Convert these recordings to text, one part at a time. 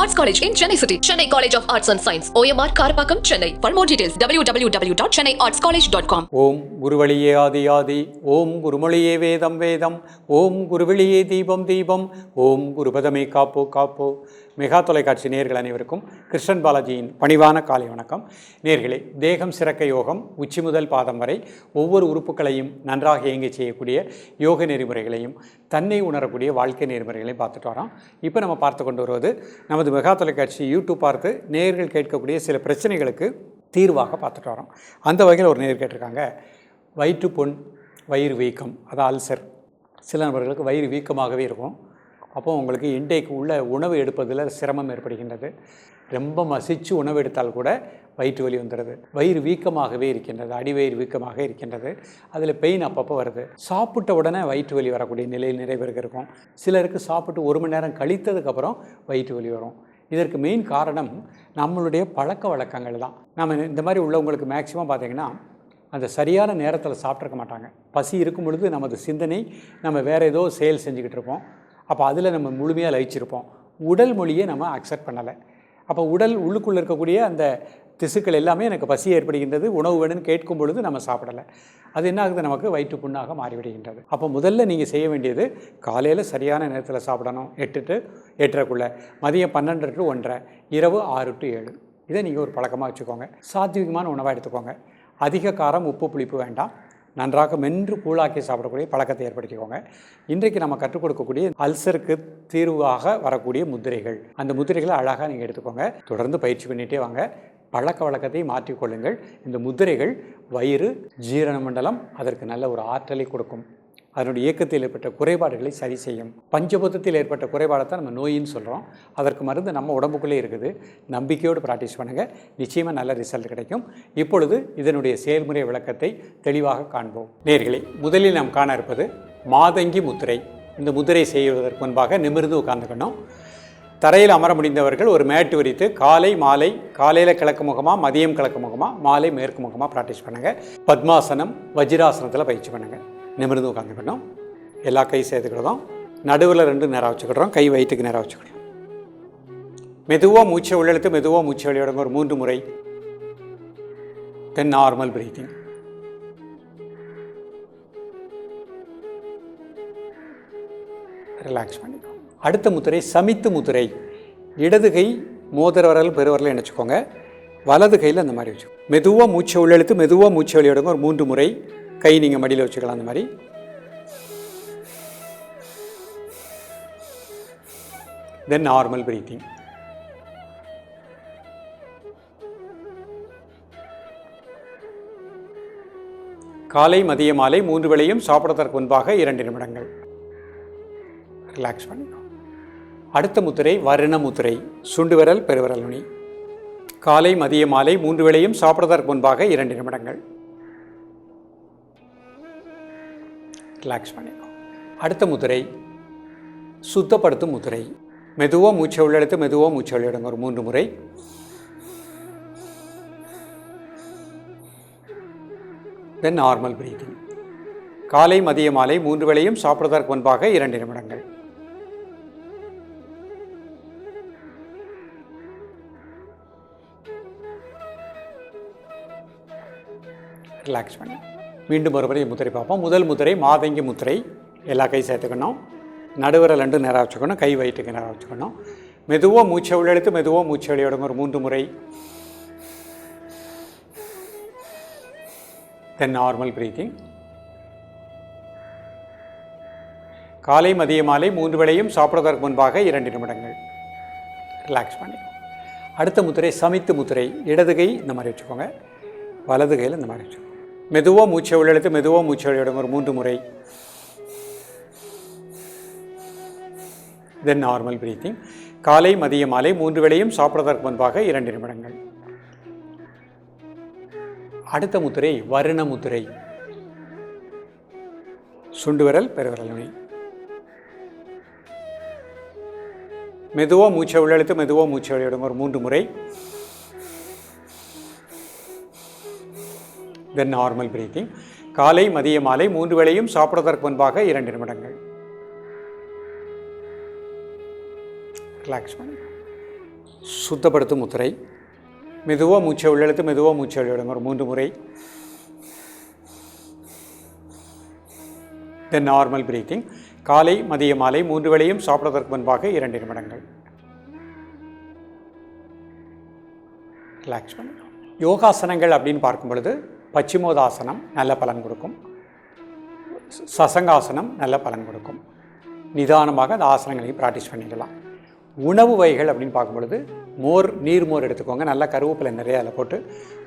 Arts College in Chennai City. Chennai College of Arts and Science. OMR Karapakam, Chennai. For more details, www.chennaiartscollege.com. ஓம் குருவழியே ஆதி ஆதி, ஓம் குருமொழியே வேதம் வேதம், ஓம் குருவெளியே தீபம் தீபம், ஓம் குருபதமே காப்போ காப்போ. Mega தொலைக்காட்சி நேயர்கள் அனைவருக்கும் கிருஷ்ணன் பாலாஜியின் பணிவான காலை வணக்கம். நேயர்களே, தேகம் சிறக்க யோகம், உச்சி முதல் பாதம் வரை ஒவ்வொரு உறுப்புகளையும் நன்றாக இயங்க செய்யக்கூடிய யோக நெறிமுறைகளையும் தன்னை உணரக்கூடிய வாழ்க்கை நெறிமுறைகளையும் பார்த்துட்டு வரோம். இப்போ நம்ம பார்த்து கொண்டு வருவது நமது மெகா தொலைக்காட்சி யூடியூப் பார்த்து நேயர்கள் கேட்கக்கூடிய சில பிரச்சனைகளுக்கு தீர்வாக பார்த்துட்டு வரோம். அந்த வகையில் ஒரு நேர் கேட்டிருக்காங்க, வயிற்றுப்புண், வயிறு வீக்கம், அது அல்சர். சில நபர்களுக்கு வயிறு வீக்கமாகவே இருக்கும். அப்போ உங்களுக்கு இன்டேக் உள்ள உணவு எடுப்பதில் சிரமம் ஏற்படுகின்றது. ரொம்ப மசிச்சு உணவு எடுத்தால் கூட வயிற்று வலி வந்துடுது. வயிறு வீக்கமாகவே இருக்கின்றது, அடிவயிறு வீக்கமாக இருக்கின்றது. அதில் பெயின் அப்பப்போ வருது. சாப்பிட்ட உடனே வயிற்று வலி வரக்கூடிய நிலையில் நிறைய பேருக்கு இருக்கும். சிலருக்கு சாப்பிட்டு 1 மணி நேரம் கழித்ததுக்கப்புறம் வயிற்று வலி வரும். இதற்கு மெயின் காரணம் நம்மளுடைய பழக்க வழக்கங்கள் தான். நம்ம இந்த மாதிரி உள்ளவங்களுக்கு மேக்சிமம் பார்த்திங்கன்னா அந்த சரியான நேரத்தில் சாப்பிட்ருக்க மாட்டாங்க. பசி இருக்கும் பொழுது நமது சிந்தனை நம்ம வேறு ஏதோ செயல் செஞ்சுக்கிட்டு இருப்போம். அப்போ அதில் நம்ம முழுமையாக லயிச்சிருப்போம். உடல் மொழியை நம்ம அக்செப்ட் பண்ணலை. அப்போ உடல் உள்ளுக்குள்ளே இருக்கக்கூடிய அந்த திசுக்கள் எல்லாமே எனக்கு பசி ஏற்படுகின்றது, உணவு வேணும்னு கேட்கும் பொழுது நம்ம சாப்பிடலை. அது என்ன ஆகுது, நமக்கு வயிற்று புண்ணாக மாறிவிடுகின்றது. அப்போ முதல்ல நீங்கள் செய்ய வேண்டியது, காலையில் சரியான நேரத்தில் சாப்பிடணும், 8 to 8:30, மதியம் 12 to 1:30, இரவு 6 to 7. இதை நீங்கள் ஒரு பழக்கமாக வச்சுக்கோங்க. சாத்விகமான உணவாக எடுத்துக்கோங்க. அதிக காரம், உப்பு, புளிப்பு வேண்டாம். நன்றாக மென்று கூழாக்கி சாப்பிடக்கூடிய பழக்கத்தை ஏற்படுத்திக்கோங்க. இன்றைக்கு நம்ம கற்றுக் கொடுக்கக்கூடிய அல்சருக்கு தீர்வாக வரக்கூடிய முத்திரைகள், அந்த முத்திரைகளை அழகாக நீங்கள் எடுத்துக்கோங்க. தொடர்ந்து பயிற்சி பண்ணிகிட்டே வாங்க. பழக்க வழக்கத்தை மாற்றிக்கொள்ளுங்கள். இந்த முத்திரைகள் வயிறு, ஜீரண மண்டலம், அதற்கு நல்ல ஒரு ஆற்றலை கொடுக்கும். அதனுடைய இயக்கத்தில் ஏற்பட்ட குறைபாடுகளை சரி செய்யும். பஞ்சபூதத்தில் ஏற்பட்ட குறைபாடை தான் நம்ம நோயின்னு சொல்கிறோம். அதற்கு மருந்து நம்ம உடம்புக்குள்ளே இருக்குது. நம்பிக்கையோடு ப்ராக்டிஸ் பண்ணுங்கள், நிச்சயமாக நல்ல ரிசல்ட் கிடைக்கும். இப்பொழுது இதனுடைய செயல்முறை விளக்கத்தை தெளிவாக காண்போம். நேயர்களே, முதலில் நாம் காண இருப்பது மாதங்கி முத்திரை. இந்த முத்திரை செய்வதற்கு முன்பாக நிமிர்ந்து உட்கார்ந்துக்கணும். தரையில் அமர முடிந்தவர்கள் ஒரு மேட்டு விரித்து காலை மாலை, காலையில் கிழக்கு முகமாக, மதியம் கிழக்கு முகமாக, மாலை மேற்கு முகமாக ப்ராக்டிஸ் பண்ணுங்கள். பத்மாசனம், வஜ்ராசனத்தில் பயிற்சி பண்ணுங்கள். நிமிர்ந்து உட்காந்துக்கணும். எல்லா கை சேர்த்துக்கிட்டதும் நடுவில் 2 நேரம் வச்சுக்கிடுறோம். கை வயிற்றுக்கு நேரம் வச்சுக்கிடுறோம். மெதுவாக மூச்சை உள்ளெழுத்து, மெதுவாக மூச்சை வெளியிடுங்க ஒரு 3 முறை. தென் நார்மல் பிரீத்திங். ரிலாக்ஸ் பண்ணிக்கோ. அடுத்த முத்திரை சமித்து முத்திரை. இடது கை மோதிர விரல் பெருவரலை இணைச்சிக்கோங்க. வலது கையில் அந்த மாதிரி வச்சுக்கோங்க. மெதுவாக மூச்சை உள்ளெழுத்து, மெதுவாக மூச்சை வெளியிடுங்க ஒரு 3 முறை. கை நீங்கள் மடியில் வச்சுக்கலாம். அந்த மாதிரி தென் நார்மல் பிரீத்திங். காலை மதிய மாலை 3 வேளையும் சாப்பிடுவதற்கு முன்பாக 2 நிமிடங்கள். ரிலாக்ஸ் பண்ணிக்கோ. அடுத்த முத்திரை வருண முத்திரை. சுண்டு விரல் பெருவிரல் நுனி. காலை மதிய மாலை 3 வேளையும் சாப்பிடுவதற்கு முன்பாக 2 நிமிடங்கள். ரிலாக்ஸ் பண்ணிக்கோ. அடுத்த முத்திரை சுத்தப்படுத்தும் முத்திரை. மெதுவாக மூச்சை உள்ளெடுத்து, மெதுவாக மூச்சை வெளியிடுங்க ஒரு 3 முறை. தென் நார்மல் பிரீத்திங். காலை மதிய மாலை 3 வேளையும் சாப்பிடுவதற்கு முன்பாக 2 நிமிடங்கள். ரிலாக்ஸ் பண்ணி மீண்டும் ஒருமுறை முத்திரை பார்ப்போம். முதல் முத்திரை மாதங்கி முத்திரை. எல்லா கை சேர்த்துக்கணும். நடுவரில் 2 நேரம் வச்சுக்கணும். கை வயிற்றுக்கு நேரம் வச்சுக்கணும். மெதுவாக மூச்சை உள்ளெழுத்து, மெதுவாக மூச்சை வெளியிடுங்க ஒரு 3 முறை. தென் நார்மல் பிரீத்திங். காலை மதிய மாலை 3 வேளையும் சாப்பிடுவதற்கு முன்பாக 2 நிமிடங்கள். ரிலாக்ஸ் பண்ணி அடுத்த முத்திரை சமித்து முத்திரை. இடது கை இந்த மாதிரி வச்சுக்கோங்க. வலது கையில் இந்த மாதிரி வச்சுக்கோங்க. மெதுவாக மூச்சை உள்ளெழுத்து, மெதுவாக மூச்சை வெளியிடுங்க ஒரு 3 முறை. தென் நார்மல் பிரீத்திங். காலை மதிய மாலை 3 வேளையும் சாப்பிடுவதற்கு முன்பாக 2 நிமிடங்கள். அடுத்த முத்திரை வருண முத்திரை. சுண்டு விரல் பெருவிரல் நுனி. மெதுவாக மூச்சை உள்ளெழுத்து, மெதுவாக மூச்சை வெளியிடுங்க ஒரு 3 முறை. தென் நார்மல் பிரீத்திங். காலை மதிய மாலை 3 வேளையும் சாப்பிடுவதற்கு முன்பாக 2 நிமிடங்கள். ரிலாக்ஸ் பண்ணி சுத்தப்படுத்தும் முத்திரை. மெதுவாக மூச்சை உள்ளெழுத்து மெதுவாக மூச்சை வெளியிடுங்க ஒரு 3 முறை. தென் நார்மல் பிரீத்திங். காலை மதிய மாலை 3 வேளையும் சாப்பிடுவதற்கு முன்பாக 2 நிமிடங்கள் ரிலாக்ஸ் பண்ணுங்கள். யோகாசனங்கள் அப்படின்னு பார்க்கும் பொழுது பச்சிமோதாசனம் நல்ல பலன் கொடுக்கும், சசங்காசனம் நல்ல பலன் கொடுக்கும். நிதானமாக அந்த ஆசனங்களையும் ப்ராக்டிஸ் பண்ணிக்கலாம். உணவு வகைகள் அப்படின்னு பார்க்கும் பொழுது நீர்மோர் எடுத்துக்கோங்க. நல்லா கருவேப்பிலை நிறைய அதில் போட்டு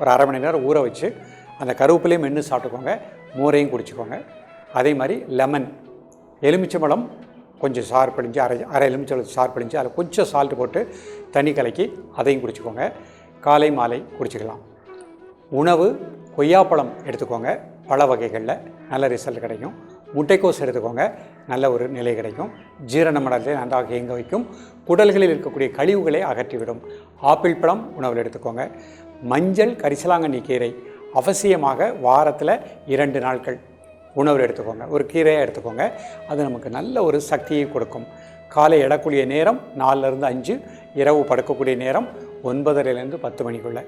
ஒரு 1/2 மணி நேரம் ஊற வச்சு அந்த கருவேப்பிலையும் மென்று சாப்பிட்டுக்கோங்க, மோரையும் குடிச்சிக்கோங்க. அதே மாதிரி லெமன், எலுமிச்சம்பழம் கொஞ்சம் சாறு பிழிஞ்சு அரை எலுமிச்சம்பழம் சாறு பிழிஞ்சு அதில் கொஞ்சம் சால்ட்டு போட்டு தண்ணி கலக்கி அதையும் குடிச்சிக்கோங்க. காலை மாலை குடிச்சிக்கலாம். உணவு கொய்யாப்பழம் எடுத்துக்கோங்க, பழ வகைகளில் நல்ல ரிசல்ட் கிடைக்கும். முட்டைக்கோஸ் எடுத்துக்கோங்க, நல்ல ஒரு நிலை கிடைக்கும். ஜீரண மண்டலத்தை நன்றாக இயங்க வைக்கும். குடல்களில் இருக்கக்கூடிய கழிவுகளை அகற்றிவிடும். ஆப்பிள் பழம் உணவில் எடுத்துக்கோங்க. மஞ்சள் கரிசலாங்கண்ணி கீரை அவசியமாக வாரத்தில் 2 நாட்கள் உணவில் எடுத்துக்கோங்க. ஒரு கீரையாக எடுத்துக்கோங்க, அது நமக்கு நல்ல ஒரு சக்தியை கொடுக்கும். காலை எடக்கூடிய நேரம் 4லேருந்து 5, இரவு படுக்கக்கூடிய நேரம் 9:30லேருந்து 10 மணிக்குள்ளே.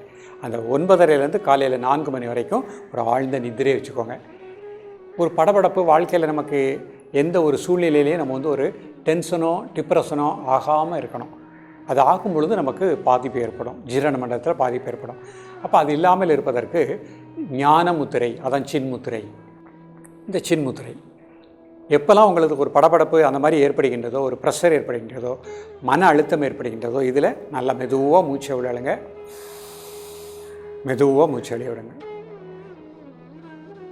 அந்த 9:30லேருந்து காலையில் 4 மணி வரைக்கும் ஒரு ஆழ்ந்த நித்திரையை வச்சுக்கோங்க. ஒரு படபடப்பு வாழ்க்கையில் நமக்கு எந்த ஒரு சூழ்நிலையிலையும் நம்ம ஒரு டென்ஷனோ டிப்ரெஷனோ ஆகாமல் இருக்கணும். அது ஆகும் பொழுது நமக்கு பாதிப்பு ஏற்படும், ஜீரண மண்டலத்தில் பாதிப்பு ஏற்படும். அப்போ அது இல்லாமல் இருப்பதற்கு ஞான முத்திரை, அதான் சின்முத்திரை. இந்த சின்முத்திரை எப்போல்லாம் உங்களுக்கு ஒரு படபடப்பு அந்த மாதிரி ஏற்படுகின்றதோ, ஒரு ப்ரெஷர் ஏற்படுகின்றதோ, மன அழுத்தம் ஏற்படுகின்றதோ, இதில் நல்லா மெதுவாக மூச்சை விடுங்க, மெதுவாக மூச்சை வெளியே விடுங்க.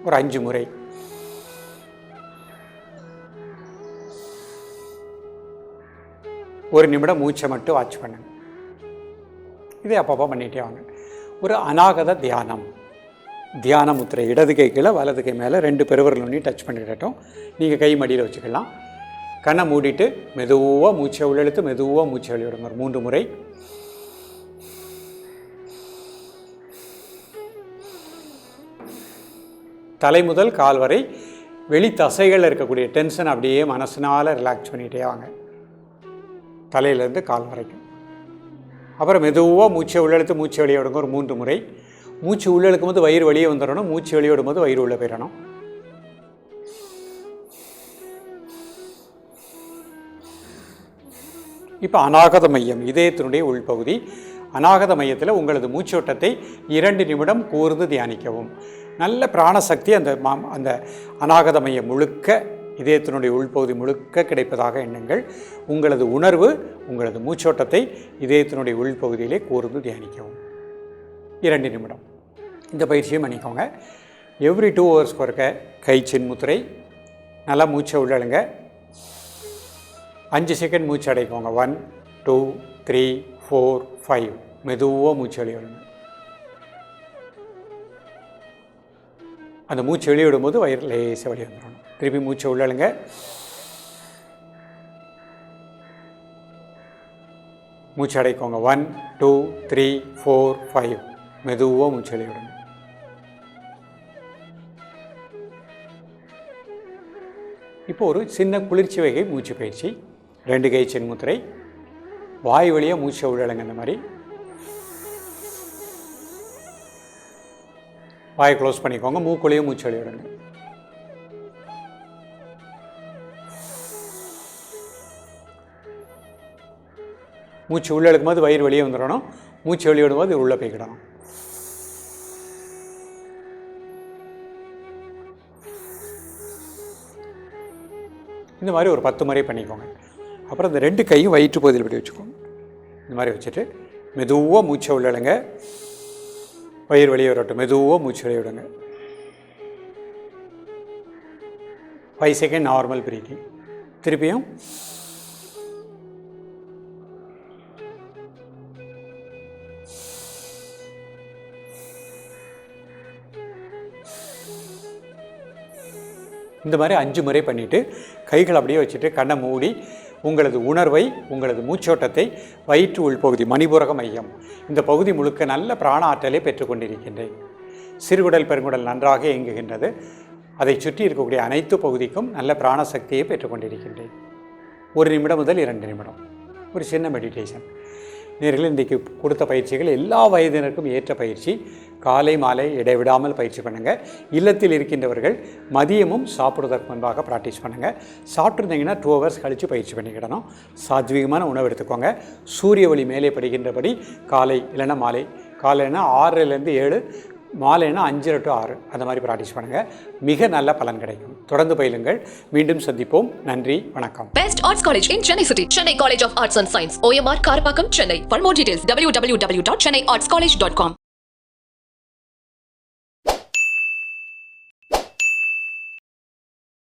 ஒரு 5 முறை. ஒரு நிமிடம் மூச்சை மட்டும் வாட்ச் பண்ணுங்க. இதே அப்பப்போ பண்ணிகிட்டே வாங்க. ஒரு அநாகத தியானம், தியான முத்திரை. இடது கை கீழே வலது கை மேலே 2 பெருவிரல் நுனி டச் பண்ணிக்கிட்டோம். நீங்கள் கை மடியில் வச்சுக்கலாம். கண்ணை மூடிட்டு மெதுவாக மூச்சை உள்ளெழுத்து மெதுவாக மூச்சை வெளியிடுங்க ஒரு 3 முறை. தலை முதல் கால் வரை வெளி தசைகளில் இருக்கக்கூடிய டென்ஷன் அப்படியே மனசினால் ரிலாக்ஸ் பண்ணிகிட்டே வாங்க, தலையிலேருந்து கால் வரைக்கும். அப்புறம் மெதுவாக மூச்சை உள்ளெழுத்து மூச்சை வெளியே விடுங்க ஒரு 3 முறை. மூச்சு உள்ளே இழுக்கும் போது வயிறு வெளியே வந்துடணும், மூச்சு வெளியே விடும்போது வயிறு உள்ளே போயிடணும். இப்போ அநாகத மையம், இதயத்தினுடைய உள்பகுதி. அநாகத மையத்தில் உங்களது மூச்சோட்டத்தை 2 நிமிடம் கூர்ந்து தியானிக்கவும். நல்ல பிராணசக்தி அந்த அநாகத மையம் முழுக்க, இதயத்தினுடைய உள்பகுதி முழுக்க கிடைப்பதாக எண்ணுங்கள். உங்களது உணர்வு, உங்களது மூச்சோட்டத்தை இதயத்தினுடைய உள்பகுதியிலே கூர்ந்து தியானிக்கவும் 2 நிமிடம். இந்த பயிற்சியும் பண்ணிக்கோங்க. எவ்ரி 2 ஹவர்ஸ்க்கு ஒருக்க கை சின்முத்திரை. நல்லா மூச்சை உள்ளழுங்க. 5 செகண்ட் மூச்சு அடைக்கோங்க. 1 2 3 4 5. மெதுவாக மூச்சு வெளியிடுங்க. அந்த மூச்சு வெளியிடும்போது வயிறு லேசாக வெளியே வந்துடணும். திருப்பி மூச்சை உள்ளழுங்க. மூச்சு அடைக்கோங்க. 1 2 3 4 5. மெதுவாக மூச்சு வெளியிடுங்க. இப்போ ஒரு சின்ன குளிர்ச்சி வகை மூச்சு பயிற்சி. 2 கை சின்முத்திரை. வாய் வழியாக மூச்சை உள்ளழுங்க. இந்த மாதிரி வாயை க்ளோஸ் பண்ணிக்கோங்க. மூக்குள்ளேயே மூச்சு வெளியிடுங்க. மூச்சு உள்ளே எடுக்கும்போது வயிறு வெளியே வந்துடணும், மூச்சு வெளியே விடும்போது உள்ளே போய்க்கிடணும். இந்த மாதிரி ஒரு 10 முறை பண்ணிக்கோங்க. அப்புறம் இந்த 2 கையும் வயிற்று பகுதியில் இப்படி வச்சுக்கோங்க. இந்த மாதிரி வச்சுட்டு மெதுவாக மூச்சை உள்ளழுங்க. வயிறு வெளியே வரட்டும். மெதுவாக மூச்சு வெளியே விடுங்க. 5 செகண்ட் நார்மல் பிரீத்திங். திருப்பியும் இந்த மாதிரி 5 முறை பண்ணிவிட்டு கைகள் அப்படியே வச்சுட்டு கண்ணை மூடி உங்களது உணர்வை, உங்களது மூச்சோட்டத்தை வயிற்று உள்பகுதி மணிபுரக மையம், இந்த பகுதி முழுக்க நல்ல பிராண ஆற்றலை பெற்றுக்கொண்டிருக்கின்றேன். சிறுகுடல் பெருங்குடல் நன்றாக இயங்குகின்றது. அதை சுற்றி இருக்கக்கூடிய அனைத்து பகுதிக்கும் நல்ல பிராணசக்தியை பெற்றுக்கொண்டிருக்கின்றேன். 1 நிமிடம் முதல் 2 நிமிடம் ஒரு சின்ன மெடிடேஷன். நேயர்களே, இன்றைக்கு கொடுத்த பயிற்சிகள் எல்லா வயதினருக்கும் ஏற்ற பயிற்சி. காலை மாலை இடைவிடாமல் பயிற்சி பண்ணுங்கள். இல்லத்தில் இருக்கின்றவர்கள் மதியமும் சாப்பிடுவதற்கு முன்பாக ப்ராக்டிஸ் பண்ணுங்கள். சாப்பிட்ருந்தீங்கன்னா 2 hours கழித்து பயிற்சி பண்ணிக்கிடணும். சாத்வீகமான உணவு எடுத்துக்கோங்க. சூரிய ஒளி மேலே படுகின்றபடி காலை இல்லைன்னா மாலை, காலைன்னா 6லேருந்து 7, மாலைனா 5 to 6 அந்த மாதிரி ப்ராக்டிஸ் பண்ணுங்கள். மிக நல்ல பலன் கிடைக்கும். தொடர்ந்து பயிலுங்கள். மீண்டும் சந்திப்போம். நன்றி, வணக்கம். Best Arts College in Chennai City. Chennai College of Arts and Science. OMR Karpakkam, Chennai. For more details, www.chennaiartscollege.com.